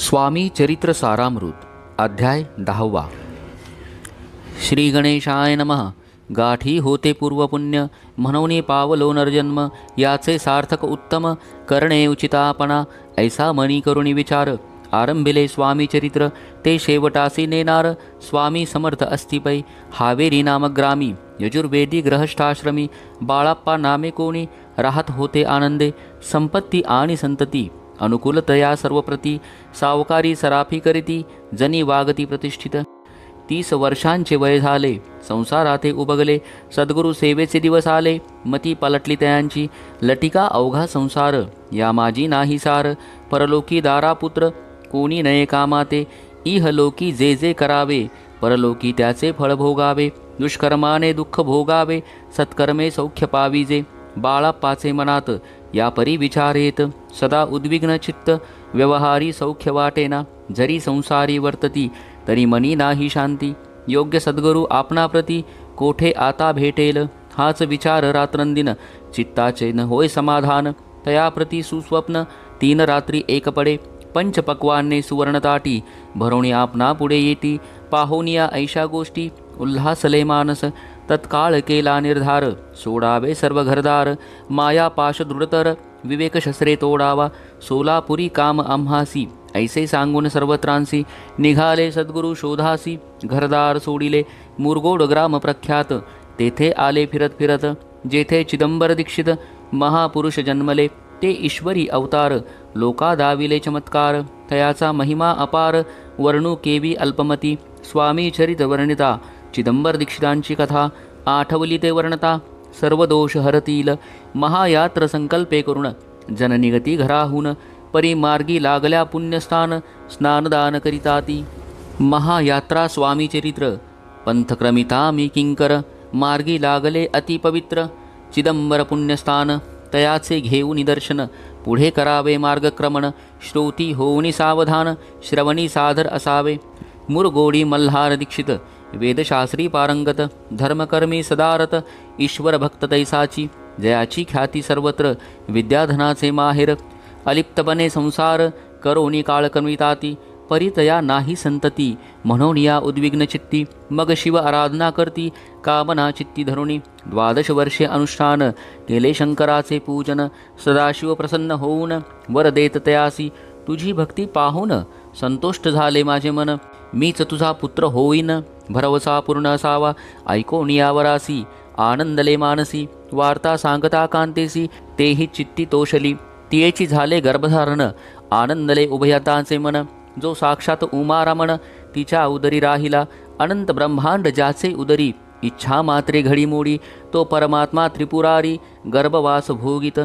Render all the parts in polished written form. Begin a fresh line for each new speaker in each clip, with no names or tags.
स्वामी चरित्र सारामृत अध्याय 10वा। श्री गणेशाय नमः। गाठी होते पूर्वपुण्य म्हणून पावलो नरजन्म, याचे सार्थक उत्तम करणे उचितापणा, ऐसा मनी करुणी विचार। आरंभिले स्वामी चरित्र ते शेवटासी नेनार, स्वामी समर्थ अस्तिपै हावेरी नामग्रामी, यजुर्वेदी ग्रहस्थाश्रमी, बाळाप्पा नामे कोणी राहत होते आनंदे, संपत्ती आणि संतती अनुकूलतया सर्वप्रती, सावकारी सराफी करीती जनी वागती प्रतिष्ठित। 30 वर्षांचे वय झाले, संसाराते उबगले, सद्गुरु सेवेचे दिवस आले, मती पलटली त्यांची, लटिका अवघा संसार या माझी नाही सार। परलोकी दारापुत्र कोणी नये कामाते, इहलोकी जे जे करावे परलोकी त्याचे फळ भोगावे। दुष्कर्माने दुःख भोगावे, सत्कर्मे सौख्य पाविजे, बाळाप्पाचे मनात या परी विचारेत, सदा उद्विग्न चित्त व्यवहारी सौख्य वाटेना, जरी संसारी वर्तती तरी मनी नाही शांती। योग्य सद्गुरु आपणाप्रती कोठे आता भेटेल, हाच विचार रात्रंदिन चित्ताचे न होय समाधान। तयाप्रती सुस्वप्न 3 रात्री एक पडे, पंचपक्वाने सुवर्णताटी भरोणी आपणा पुढे येती। पाहोनिया ऐशा गोष्टी उल्हासले मानस, तत्काळ केला निर्धार सोडावे सर्व घरदार। माया पाश दृढतर विवेक शस्त्रे तोडावा, सोलापुरी काम आम्हासी ऐसे सांगून सर्वत्रांसी। निघाले सद्गुरु शोधासी घरदार सोडिले, मुरगोड ग्राम प्रख्यात तेथे आले फिरत फिरत। जेथे चिदंबर दीक्षित महापुरुष जन्मले, ते ईश्वरी अवतार लोका दाविले चमत्कार। तयाचा महिमा अपार वर्णू केवी अल्पमती, स्वामी चरित वर्णिता चिदंबर दीक्षितांची कथा। आठवली ते वर्णता सर्व दोष हरतील, महायात्र संकल्पे करुण जननिगती घराहून। परी मार्गी लागल्या पुण्यस्थान स्नानदान करिताती, महायात्रा स्वामी चरित्र पंथक्रमिता मी किंकर। मार्गी लागले अति पवित्र चिदंबर पुण्यस्थान, तयाचे घेऊन दर्शन पुढे करावे मार्गक्रमण। श्रोती होऊनी सावधान श्रवणी सादर असावे, मुरगोडी मल्हार दीक्षित वेदशास्त्री पारंगत, धर्मकर्मी सदारत ईश्वर भक्त तैसाची। जयाची ख्याती सर्वत्र विद्याधनाचे माहेर, अलिप्तपणे संसार करोनी काळकमिताती। परितया नाही संतती म्हणून या उद्विग्न चित्ती, मग शिव आराधना करती कामना चित्ती धरुणी। 12 वर्षे अनुष्ठान केले शंकराचे पूजन, सदाशिव प्रसन्न होऊन वर देत तयासी। तुझी भक्ती पाहून संतुष्ट झाले माझे मन, मीच तुझा पुत्र होईन भरवसा पूर्ण असावा। ऐकोन यावरासी आनंदले मानसी, वार्ता सांगता कांतेसी तेही चित्ती तोषली। तियेची झाले गर्भधारण आनंदले उभयतांचे मन, जो साक्षात उमारमण तिच्या उदरी राहिला। अनंत ब्रह्मांड ज्याचे उदरी इच्छा मात्रे घडी मोडी, तो परमात्मा त्रिपुरारी गर्भवास भोगित।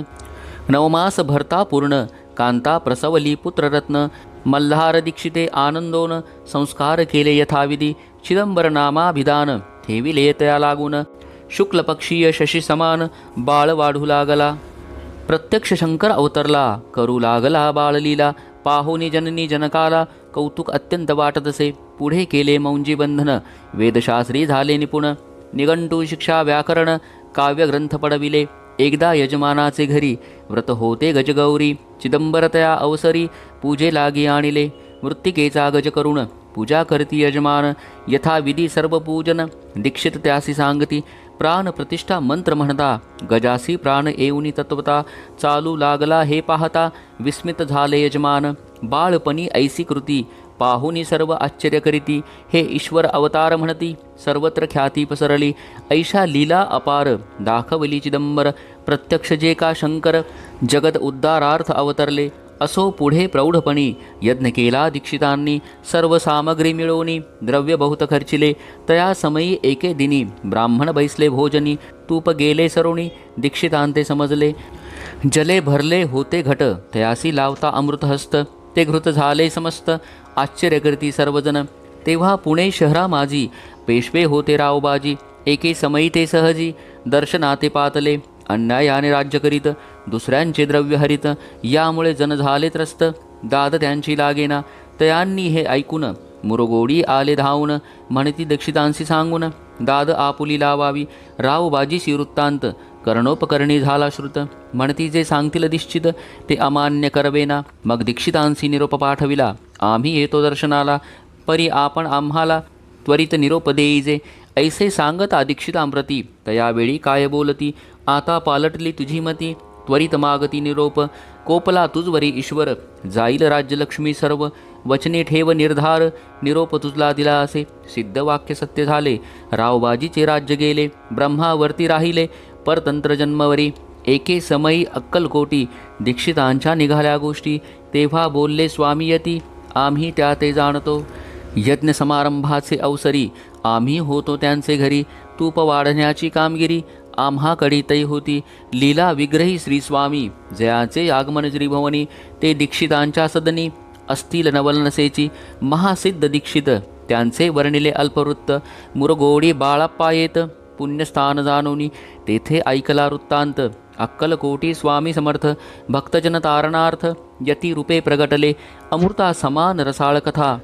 9 मास भरता पूर्ण कांता प्रसवली पुत्ररत्न, मल्हार दीक्षिते आनंदोन संस्कार केले यथाविधी। चिदंबर नामाभिधान ठेविले तया लागून, शुक्ल पक्षीय शशी समान बाळ वाढू लागला। प्रत्यक्ष शंकर अवतरला करू लागला बाळलीला, पाहोनी जननी जनकाला कौतुक अत्यंत वाटतसे। पुढे केले मौंजी बंधन वेदशास्त्री झाले निपुण, निघंटू शिक्षा व्याकरण काव्यग्रंथ पडविले। एकदा यजमानाचे घरी व्रत होते गजगौरी, चिदंबरतया अवसरी पूजे लागी आणिले। मृत्तिकेचा गज करुण पूजा करती यजमान, यथाविधी सर्व पूजन दीक्षित त्यासी सांगती। प्राण प्रतिष्ठा मंत्र म्हणता गजासी प्राण येऊनी तत्वता, चालू लागला हे पाहता विस्मित झाले यजमान। बाळपणी ऐसी कृती पाहुनी सर्व आश्चर्य करीती, हे ईश्वर अवतार म्हणती सर्वत्र ख्याती पसरली। ऐशा लीला अपार दाखवली चिदंबर, प्रत्यक्ष जे का शंकर जगत उद्धारार्थ अवतरले। असो पुढे प्रौढपणी यज्ञ केला दीक्षितांनी, सर्व सामग्री मिळवणी द्रव्य बहुत खर्चिले। तया समयी एके दिनी ब्राह्मण बैसले भोजनी, तूप गेले सरोणी दीक्षितांते समजले। जले भरले होते घट तयासी लावता अमृत हस्त, ते घृत झाले समस्त आश्चर्य करती सर्वजन। तेव्हा पुणे शहरा माझी पेशवे होते रावबाजी, एके समयी ते सहजी दर्शनाते पातले। अन्यायाने राज्य करीत दुसऱ्यांचे द्रव्य हरित, यामुळे जन झाले त्रस्त दाद त्यांची लागेना। तयांनी हे ऐकून मुरगोडी आले धावून, म्हणती दीक्षितांशी सांगून दाद आपुली लावावी। रावबाजीशी वृत्तांत कर्णोपकरणी झाला श्रुत, म्हणती जे सांगतील निश्चित ते अमान्य करवेना। मग दीक्षितांसी निरोप पाठविला आम्ही येतो दर्शनाला, परी आपण आम्हाला त्वरित निरोप देईजे. ऐसे सांगता दीक्षितांप्रती तयावेळी काय बोलती. आता पालटली तुझी मती, त्वरित मागती निरोप. कोपला तुझवरी ईश्वर, जाईल राज्यलक्ष्मी सर्व. वचने ठेव निर्धार, निरोप तुझला दिला असे. सिद्ध वाक्य सत्य झाले, रावबाजीचे राज्य गेले. ब्रह्मावरती राहिले, परतंत्र जन्मवरी. एके समयी अक्कलकोटी, दीक्षितांच्या निघाल्या गोष्टी. तेव्हा बोलले स्वामी यती, आम्ही त्या ते जाणतो. यज्ञ समारंभाचे अवसरी, आम्ही होतो त्यांचे घरी. तूप वाढण्याची कामगिरी, आम्हाकडे तै होती. लीला विग्रही श्री स्वामी, जयाचे आगमन श्रीभवनी. ते दीक्षितांच्या सदनी, असतील नवलनसेची. महासिद्ध दीक्षित, त्यांचे वर्णिले अल्पवृत्त. मुरगोडी बाळप्पा येत, पुण्यस्थान जाणोनी. तेथे ऐकला वृत्तांत, अक्कलकोटी स्वामी समर्थ. भक्तजन तारणार्थ, यती रूपे प्रगटले. अमृता समान रसाळ कथा,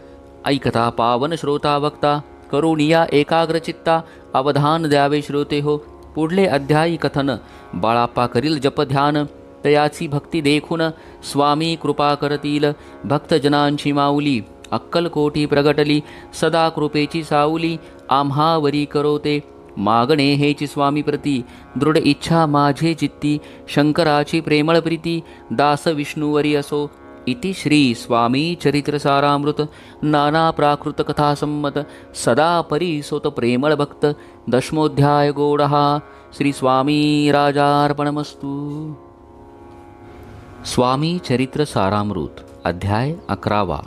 ऐकता पावन श्रोता वक्ता. करुणिया एकाग्रचित्ता, अवधान द्यावे श्रोते हो. पुढले अध्यायी कथन, बाळाप्पा करील जप ध्यान. तयाची भक्ती देखून, स्वामी कृपा करतील. भक्तजनांची माऊली, अक्कलकोटी प्रगटली. सदा कृपेची साऊली, आम्हावरी करोते. मागणे हेची स्वामी प्रती, दृढ इच्छा माझे चित्ती. शंकराची प्रेमळ प्रीती, दास विष्णुवरी असो. इति श्री स्वामी चरित्र सारामृत. नाना प्राकृत कथा संमत, सदा परिसोत प्रेमळ भक्त. दशमोध्याय गोडहा. श्री स्वामी राजार्पणमस्तु. स्वामी चरित्र सारामृत अध्याय 11.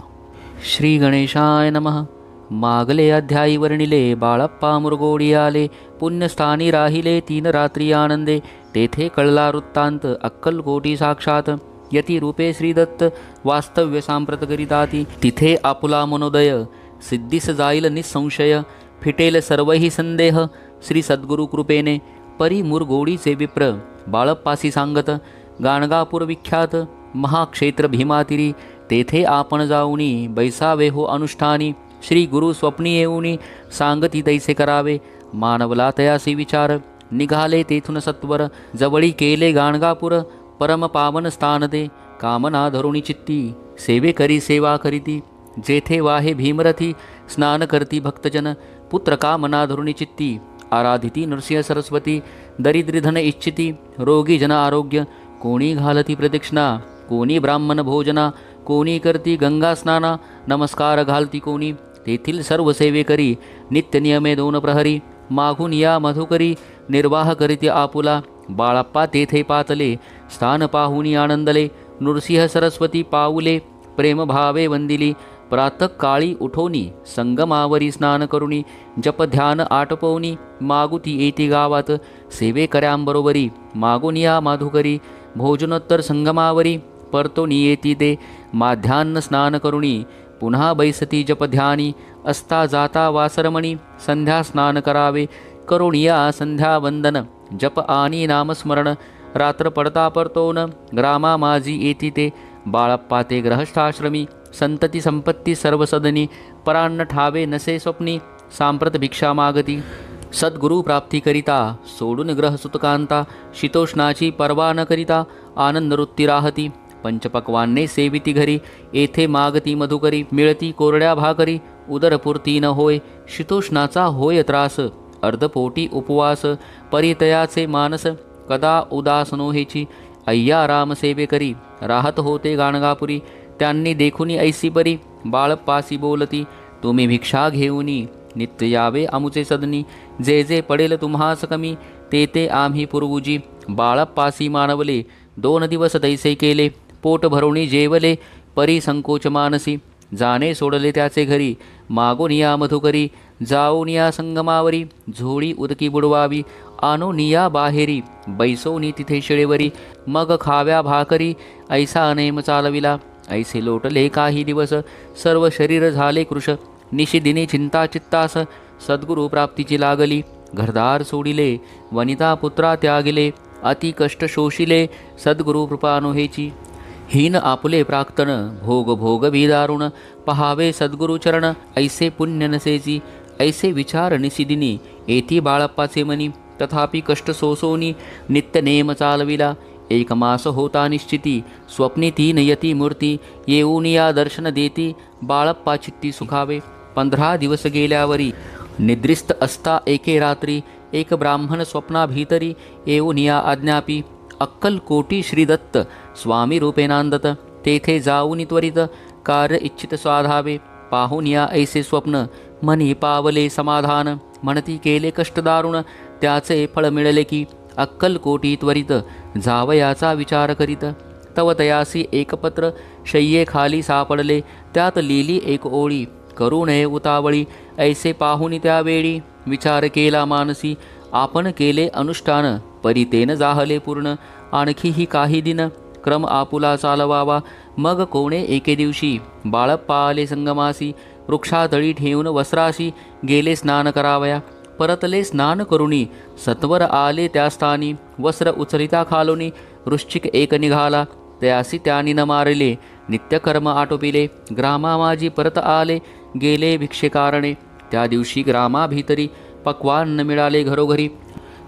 श्री गणेशाय नमः. मागले अध्यायी वर्णिले, बाळप्पा मुरगोडी आले. पुण्यस्थानी राहिले 3 रात्री आनंदे. तेथे कळला वृत्तांत, अक्कलकोटी साक्षात. यती रूपे श्रीदत्त, वास्तव्य सांप्रत करिताती. तिथे आपुला मनोदय, सिद्धीस जाईल निसंशय. फिटेल सर्वही संदेह, श्री सद्गुरु कृपेने. परी मुरगोडीचे विप्र, बाळप्पासी सांगत. गाणगापूर विख्यात, महाक्षेत्र भीमातिरी. तेथे आपण जाऊनी, बैसावे हो अनुष्ठानी. श्री गुरु स्वप्नी येऊनी, सांगती तैसे करावे. मानवला तयासी विचार, निघाले तेथून सत्वर. जवळी केले गाणगापूर, परम पावन स्थान ते. कामना धरुणी चित्ती, सेवे करी सेवा करीती. जेथे वाहे भीमरथी, स्नान करती भक्तजन. पुत्र कामना धरुणी चित्ती, आराधिती नृसिंह सरस्वती. दरिद्री धन इच्छिती, रोगी जन आरोग्य. कोणी घालती प्रदक्षिणा, कोणी ब्राह्मण भोजना. कोणी करती गंगा स्नाना, नमस्कार घालती कोणी. तेथील सर्व सेवे करी, नित्य नियमे 2 प्रहरी. मागून या मधुकरी, निर्वाह करीती आपुला. बाळप्पा तेथे पातले, स्थान पाहुनी आनंदले. नृसिंह सरस्वती पाऊले, प्रेमभावे वंदिली. प्रातःकाळी उठोनी, संगमावरी स्नान करुणी. जप ध्यान आटपवनी, मागुती येती गावात. सेवे कर्यांबरोबरी, मागून या माधुकरी. भोजनोत्तर संगमावरी, परतोनी येती ते. माध्यान्न स्नान करुणी, पुन्हा बैसती जपध्यानी. असता जाता वासरमणी, संध्या स्नान करावे. करुणिया संध्या वंदन, जप आणि नामस्मरण. रात्र पडता परतोन, ग्रामा माझी येती ते. बाळप्पा ते ग्रहस्थाश्रमी, संतती संपत्ती सर्व सदनी. परान्न ठावे नसे स्वप्नी, सांप्रत भिक्षा मागती. सद्गुरु प्राप्ती करिता, सोडून ग्रह सुतकांता. शीतोष्णाची पर्वा न करिता, आनंद वृत्ती राहती. पंचपक्वान्ने सेविती घरी, येथे मागती मधुकरी. मिळती कोरड्या भाकरी, उदरपूर्ती न होय. शीतोष्णाचा होय त्रास, अर्धपोटी उपवास. परितयाचे मानस, कदा उदास नोहेची. अय्या राम सेवे करी, राहत होते गाणगापुरी. त्यांनी देखुनी ऐसी परी, बाळप्पासी बोलती. तुम्ही भिक्षा घेऊनी, नित्य यावे आमुचे सदनी. जे जे पडेल तुम्हास कमी, ते ते आम्ही पुरवुजी. बाळप्पासी मानवले, 2 दिवस तैसे केले. पोट भरवणी जेवले, परी संकोच मानसी. जाणे सोडले त्याचे घरी, मागून या मधुकरी. जाऊन या संगमावरी, झोळी उदकी बुडवावी. आणून या बाहेरी, बैसोनी तिथे शिळेवरी. मग खाव्या भाकरी, ऐसा नेम चालविला. ऐसे लोटले काही दिवस, सर्व शरीर झाले कृश. निशिदिनी चिंता चित्तास, सद्गुरु प्राप्तीची लागली. घरदार सोडिले, वनिता पुत्रा त्यागिले. अति कष्ट शोषिले, सद्गुरु कृपा नोहेची. हीन आपुले प्राक्तन, भोग भोगवी दारुण. पहावे सद्गुरु चरण, ऐसे पुण्य नसेची. ऐसे विचार निशिदिनी, येती बाळप्पाचे मनी. तथापि कष्ट सोसोनी, नित्य नेम चालविला. एक मास होता निश्चिती, स्वप्नी ती नयती मूर्ती, येऊन या दर्शन देती, बाळप्पा चित्ती सुखावे. 15 दिवस गेल्यावरी, निद्रिस्त असता एके रात्री, एक ब्राह्मण स्वप्नाभीतरी, येऊन या आज्ञापी, अक्कलकोटी श्रीदत्त स्वामी रूपे नांदत. तेथे जाऊन त्वरित, कार्य इच्छित साधावे. पाहून या ऐसे स्वप्न, मनी पावले समाधान, म्हणती केले कष्ट दारुण, त्याचे फळ मिळाले की, अक्कलकोटी त्वरित जावयाचा विचार करीत. तव तयासी एक पत्र शय्येखाली सापडले, त्यात लिहिली एक ओळी, करू नये उतावळी. ऐसे पाहून त्यावेळी, विचार केला मानसी, आपण केले अनुष्ठान, परितेन जाहले पूर्ण. आणखीही काही दिन क्रम आपुला चालवावा. मग कोणे एके दिवशी, बाळप्पा आले संगमासी, वृक्षातळी ठेवून वस्त्राशी, गेले स्नान करावया. परतले स्नान करुणी, सत्वर आले त्या स्थानी, वस्त्र उचलिता खालोनी, वृश्चिक एक निघाला, त्यासी त्यानी न मारले, नित्यकर्म आटोपिले. ग्रामामाजी परत आले, गेले भिक्षेकारणे. त्या दिवशी ग्रामाभीतरी, पक्वान्न मिळाले घरोघरी.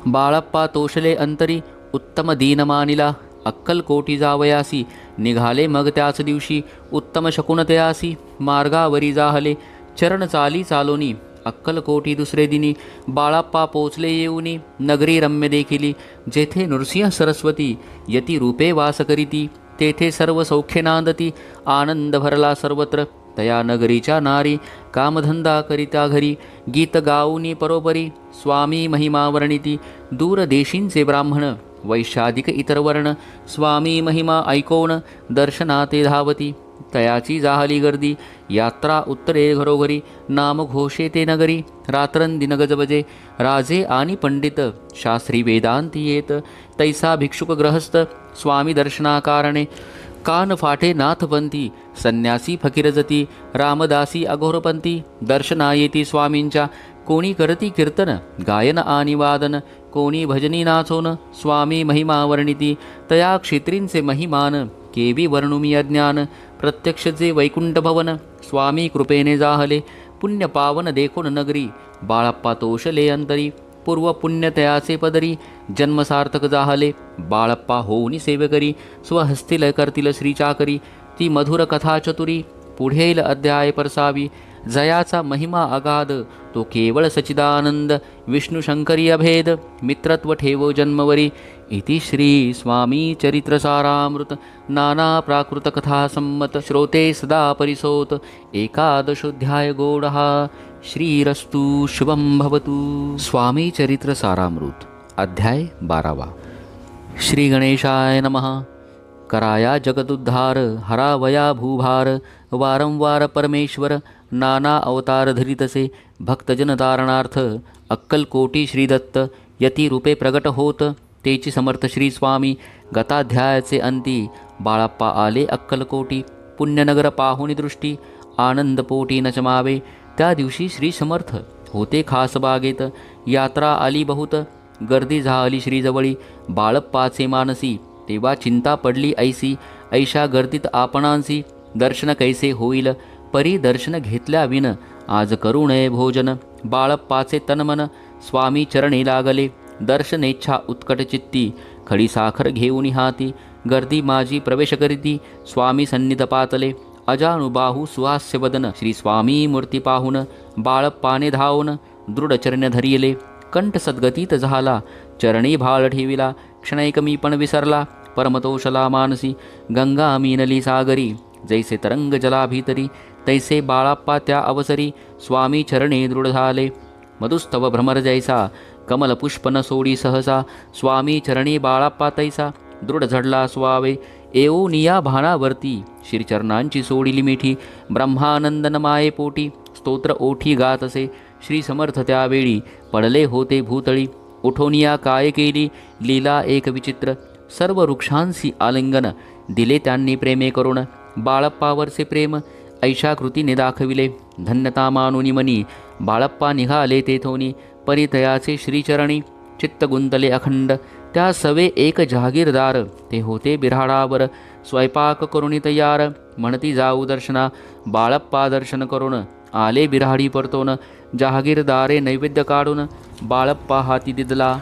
बाळप्पा तोषले अंतरी, उत्तम दीन मानिला, अक्कलकोटी जावयासी. निघाले मग त्याच दिवशी, उत्तम शकुन तयासी, मार्गावरी जाहले. चरण चाली चालोनी, अक्कलकोटी दुसरे दिनी, बाळप्पा पोचले येऊनी. नगरी रम्य देखिली, जेथे नृसिंह सरस्वती, यती रूपे वास करीती. तेथे सर्व सौख्य नांदती, आनंद भरला सर्वत्र. तया नगरीच्या नारी, कामधंदा करिता घरी, गीत गाऊनी परोपरी, स्वामी महिमा वर्णिती. दूरदेशींचे ब्राह्मण, वैशादिक इतर वर्ण, स्वामी महिमा ऐकवण, दर्शनाते धावती. तयाची जाहली गर्दी, यात्रा उत्तरे घरोघरी, नाम घोषे ते नगरी. रात्रंदिन गजबजे, राजे आणि पंडित, शास्त्री वेदांती येत. तैसा भिक्षुक ग्रहस्थ, स्वामी दर्शनाकारणे. कान फाटे नाथपंथी, संन्यासी फकीरजती, रामदासी अघोरपंथी, दर्शना येती स्वामींच्या. कोणी करती कीर्तन, गायन आणि वादन, कोणी भजनी नाचोन, स्वामी महिमा वर्णिती. तया क्षेत्रींचे महिमान, केवी वर्णुमी अज्ञान. प्रत्यक्ष जे वैकुंठ भवन, स्वामी कृपेने जाहले. पुण्य पावन देखून नगरी, बाळप्पा तोषले अंतरी. पूर्व पुण्य तयाचे पदरी, जन्मसार्थक जाहले. बाळप्पा होऊनी सेवकरी, स्वहस्तील करतील श्रीचाकरी. ती मधुर कथा चतुरी, पुढेल अध्याय परसावी. जयाचा महिमा अगाध, तो केवळ सचिदानंद. विष्णू शंकरी अभेद, मित्रत्व ठेवो जन्मवरी. इति श्री स्वामी चरित्रसारामृत, नाना प्राकृत कथा संमत. श्रोते सदा परिसोत, एकादशोऽध्याय गोडः. श्रीरस्तु शुभं भवतु. स्वामी चरित्र सारामृत, अध्याय 12. श्री गणेशाय नमः. कराया जगदुद्धार, हरावया भूभार. वारंवार परमेश्वर, नाना अवतार धरितसे. भक्तजन तारणार्थ, अक्कलकोटी श्रीदत्त, यती रूपे प्रगट होत. तेची समर्थ श्री स्वामी. गताध्यायाचे अंती, बाळप्पा आले अक्कलकोटी. पुण्यनगर पाहुणी दृष्टी, आनंदपोटी न चमावे. त्या दिवशी श्री समर्थ होते खास बागेत. यात्रा आली बहुत, गर्दी झाली श्रीजवळी. बाळप्पाचे मानसी, तेव्हा चिंता पडली ऐसी. ऐशा गर्दीत आपणांसी, दर्शन कैसे होईल. परी दर्शन घेतल्या विन, आज करू नये भोजन. बाळप्पाचे तनमन, स्वामी चरणी लागले. दर्शनेच्छा उत्कट चित्ती, खडी साखर घेऊन हाती. गर्दी माझी प्रवेश करीती, स्वामी सन्निध पातले. अजानुबाहू सुहास्य वदन, श्री स्वामी मूर्ती पाहून. बाळप्पाने धावून, दृढचरण धरिले. कंठ सद्गतीत झाला, चरणी भाळ ठेविला. क्षणैकमी पण विसरला, परमतोषला मानसी. गंगा मीनली सागरी, जैसे तरंग जलाभीतरी. तैसे बाळप्पा त्या अवसरी, स्वामी चरणी दृढ झाले. मधुस्तव भ्रमर जैसा, कमल पुष्प न सोडी सहसा. स्वामी चरणी बाळप्पा तैसा, दृढ झडला स्वावे. येऊनिया भाणावरती, श्रीचरणांची सोडिली मिठी. ब्रह्मानंदन माये पोटी, स्तोत्र ओठी गात असे. श्री समर्थ त्यावेळी, पडले होते भूतळी. उठोनिया काय केली, लीला एक विचित्र. सर्व वृक्षांसी आलिंगन, दिले त्यांनी प्रेमे करुण. बाळप्पावरचे प्रेम, ऐशा कृतीने दाखविले. धन्यता मानुनी मनी, बाळप्पा निघाले तेथोनी. परितयाचे श्रीचरणी, चित्त गुंतले अखंड. त्या सवे एक जहागीरदार, ते होते बिऱ्हाडावर. स्वयंपाक करुणी तयार, म्हणती जाऊ दर्शना. बाळप्पा दर्शन करून, आले बिऱ्हाडी परतोन. जहागीरदारे नैवेद्य काढून, बाळप्पा हाती दिदला.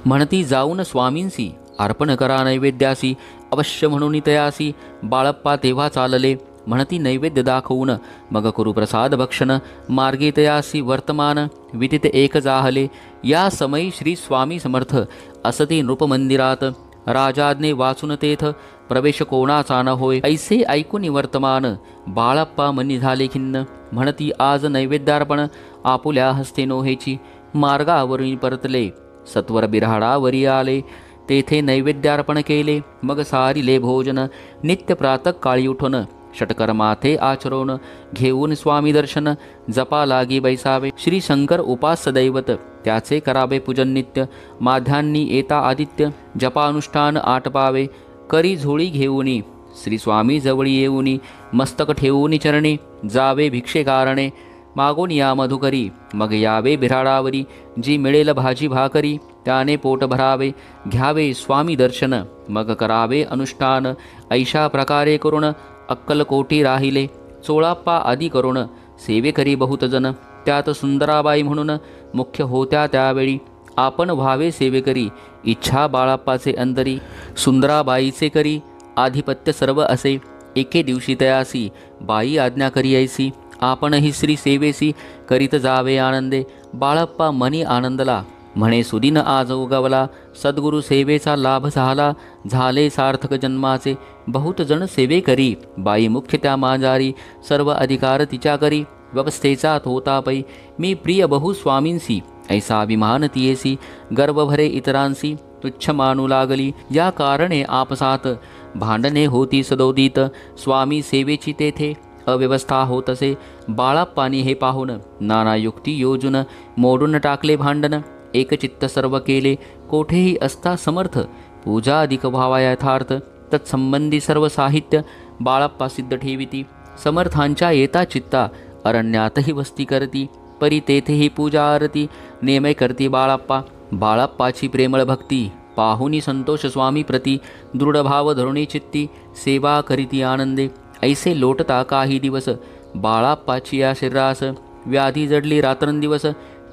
म्हणती जाऊन स्वामींसी, अर्पण करा नैवेद्यासी, अवश्य म्हणून तयासी. बाळप्पा तेव्हा चालले, म्हणती नैवेद्य दाखवून, मग करू प्रसाद भक्षण. मार्गी तयासी वर्तमान, विदित एक जाहले. या समयी श्री स्वामी समर्थ असती नृपमंदिरात. राजाज्ञे वाचून तेथ, प्रवेश कोणाचा न होय. ऐसे ऐकून वर्तमान, बाळप्पा मनी झाले खिन्न. म्हणती आज नैवेद्यार्पण, आपुल्या हस्ते नोहेची. मार्गावरून परतले, सत्वर बिऱ्हाडावरी आले. तेथे नैवेद्यार्पण केले, मग सारिले भोजन. नित्य प्रातः काळी उठून, षटकर माथे आचरून, घेऊन स्वामी दर्शन. जपा लागी बैसावे, श्री शंकर उपास्य दैवत, त्याचे करावे पूजन नित्य. माध्यान्नी येता आदित्य, जपानुष्ठान आटपावे. करी झोळी घेऊनी, श्री स्वामी जवळी येऊनी. मस्तक ठेवूनी चरणी, जावे भिक्षे कारणे. मागून या मधुकरी, मग यावे बिऱ्हाडावरी. जी मिळेल भाजी भाकरी, त्याने पोट भरावे. घ्यावे स्वामी दर्शन, मग करावे अनुष्ठान. ऐशा प्रकारे करुण, अक्कलकोटी राहिले. चोळाप्पा आदी करुण, सेवेकरी बहुत जन. त्यात सुंदराबाई म्हणून मुख्य होत्या त्यावेळी. आपण व्हावे सेवेकरी, इच्छा बाळाप्पाचे अंतरी. सुंदराबाईचे करी, आधिपत्य सर्व असे. एके दिवशी तयासी, बाई आज्ञा करी ऐसी. आपणही श्री सेवेसी, करीत जावे आनंदे. बाळप्पा मनी आनंदला, म्हणे सुदिन आज उगवला. सद्गुरु सेवेचा लाभ झाला, झाले सार्थक जन्माचे. बहुत जण सेवे करी, बाई मुख्य त्या मांजारी. सर्व अधिकार तिच्या करी, व्यवस्थेचा होता पै. मी प्रिय बहु स्वामींसी, ऐसा अभिमान तियेसी. गर्व भरे इतरांसी, तुच्छ मानू लागली. या कारणे आपसात भांडणे होती सदोदित. स्वामी सेवेची तेथे अव्यवस्था होत असे. बाळप्पानी हे पाहून, नाना युक्ती योजून, मोडून टाकले भांडण. एकचित्त सर्व केले, कोठेही असता समर्थ. पूजा अधिक व्हावा यथार्थ, तत्संबंधी सर्व साहित्य. बाळप्पा सिद्ध ठेविती, समर्थांच्या येता चित्ता. अरण्यातही वस्ती करती, परी तेथेही पूजा आरती. नेमे करती बाळप्पा, बाळप्पाची प्रेमळ भक्ती. पाहुनी संतोष स्वामी प्रती, दृढ भाव धरुणी चित्ती. सेवा करीती आनंदे, ऐसे लोटता काही दिवस. बाळाप्पाची या शरीरास, व्याधी जडली रात्रंदिवस.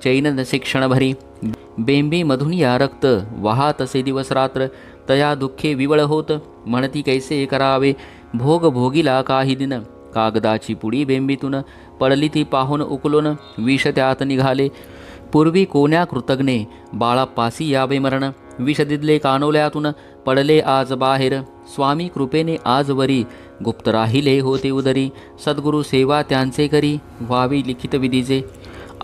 चैन नसे क्षणभरी, बेंबी मधून या रक्त. वाहात असे दिवस रात्र, तया दुःखे विवळ होत. म्हणती कैसे करावे, भोग भोगिला काही दिन. कागदाची पुडी बेंबीतून, पडली ती पाहून उकलून. विष त्यात निघाले, पूर्वी कोण्या कृतज्ञे. बाळाप्पासी यावे मरण, विष दिदले कानोल्यातून. पडले आज बाहेर, स्वामी कृपेने आजवरी. गुप्त राहिले होते उदरी, सद्गुरु सेवा त्यांचे करी. व्हावी लिखित विधीचे,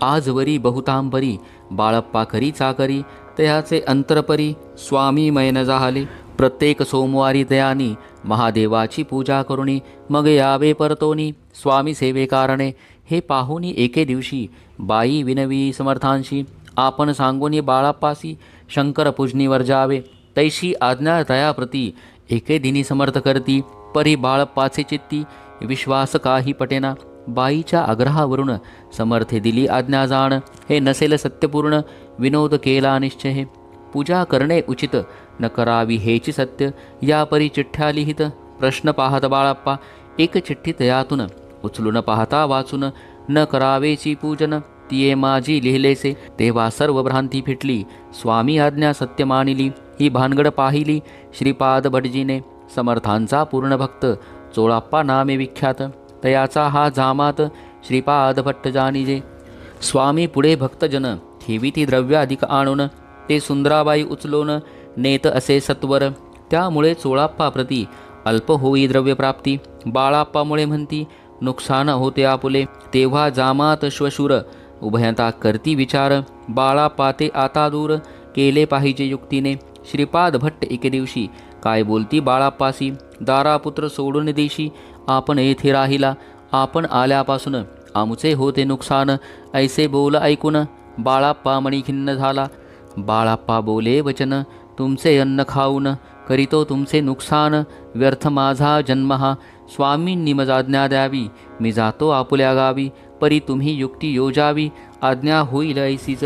आजवरी बहुतांबरी. बाळप्पा करी चाकरी, तयाचे अंतरपरी. स्वामी मैन जाहले, प्रत्येक सोमवारी तयानी. महादेवाची पूजा करुणी, मग यावे परतोनी. स्वामी सेवे कारणे, हे पाहुनी एके दिवशी. बाई विनवी समर्थांशी, आपण सांगूनी बाळाप्पासी. शंकर पूजनीवर जावे, तैशी आज्ञा तयाप्रती. एके दिनी समर्थ करती, परी बाळप्पाचे चित्ती. विश्वास काही पटेना, बाईच्या आग्रहावरून. समर्थे दिली आज्ञा जाण, हे नसेल सत्यपूर्ण. विनोद केला निश्चय, पूजा करणे उचित. न करावी हेची सत्य, या परी चिठ्ठ्या लिहित. प्रश्न पाहत बाळप्पा, एक चिठ्ठी तयातून. उचलून पाहता वाचून, न करावेची पूजन. तिये माझी लिहिलेसे, तेव्हा सर्व भ्रांती फिटली. स्वामी आज्ञा सत्य मानिली, ही भानगड पाहिली. श्रीपाद भटजीने, समर्थांचा पूर्ण भक्त. चोळाप्पा नामे विख्यात, तयाचा हा जामात. श्रीपाद भट्ट जाणीजे, स्वामी पुढे भक्तजन. ठेविती द्रव्य अधिक आणून, ते सुंदराबाई उचलून. नेत असे सत्वर, त्यामुळे चोळाप्पा प्रती. अल्प होई द्रव्यप्राप्ती, बाळाप्पामुळे म्हणती. नुकसान होते आपुले, तेव्हा जामात श्वशूर. उभयता करती विचार, बाळाप्पा ते आता दूर. केले पाहिजे युक्तीने, श्रीपाद भट्ट एके दिवशी. काय बोलती बाळाप्पासी, दारापुत्र सोडून देशी. आपण येथे राहिला, आपण आल्यापासून. आमचे होते नुकसान, ऐसे बोल ऐकून. बाळाप्पा मणी खिन्न झाला. बाळाप्पा बोले वचन, तुमचे अन्न खाऊन. करीतो तुमचे नुकसान, व्यर्थ माझा जन्म हा. स्वामींनी मज आज्ञा द्यावी, मी जातो आपुल्या गावी. परी तुम्ही युक्ती योजावी, आज्ञा होईल ऐसीच.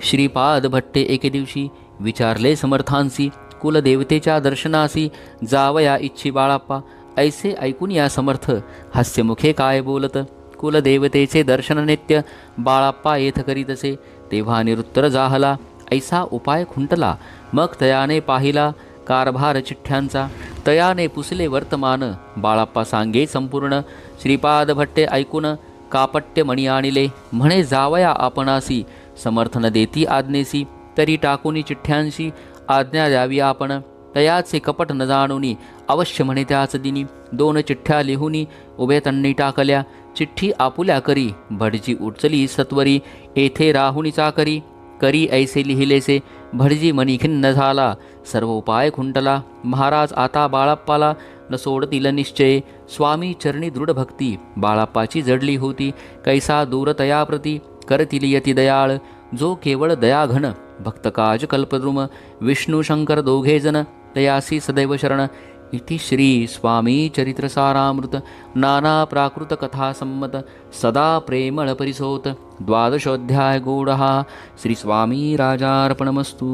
श्रीपाद भट्टे एके दिवशी विचारले समर्थांसी. कुलदेवतेच्या दर्शनासी जावया इच्छी बाळाप्पा. ऐसे ऐकून या समर्थ हास्यमुखे काय बोलत. कुलदेवतेचे दर्शन नित्य बाळाप्पा येथ करीतसे. तेव्हा निरुत्तर जाहला, ऐसा उपाय खुंटला. मग तयाने पाहिला, कारभार चिठ्ठ्यांचा. तयाने पुसले वर्तमान बाळाप्पा सांगे संपूर्ण. श्रीपाद भट्टे ऐकून कापट्य मणी आणिले. म्हणे जावया आपणासी समर्थन देती आज्ञेसी. तरी टाकुनी चिठ्ठ्यांशी आज्ञा द्यावी आपण. तयाचे कपट न जाणुनी अवश्य म्हणे त्याच दिनी. 2 चिठ्ठ्या लिहुनी उभे तन्नी टाकल्या. चिठ्ठी आपुल्या करी भटजी उचली सत्वरी. येथे राहुनी चाकरी करी ऐसे लिहिलेसे. भटजी मनी खिन्न झाला सर्व उपाय खुंटला. महाराज आता बाळाप्पाला न सोडतील निश्चय. स्वामी चरणी दृढ भक्ती बाळाप्पाची जडली होती. कैसा दूर तयाप्रती करतील यती दयाळ. जो केवळ दयाघन भक्त काज कल्पद्रुम. विष्णू शंकर दोघे जण तयासी सदैव शरण. इति श्री स्वामी चरित्रसारामृत नाना प्राकृत कथा संमत सदा प्रेमळ परिसोत. 12 अध्याय गूढः. श्री स्वामी राजार्पणमस्तु.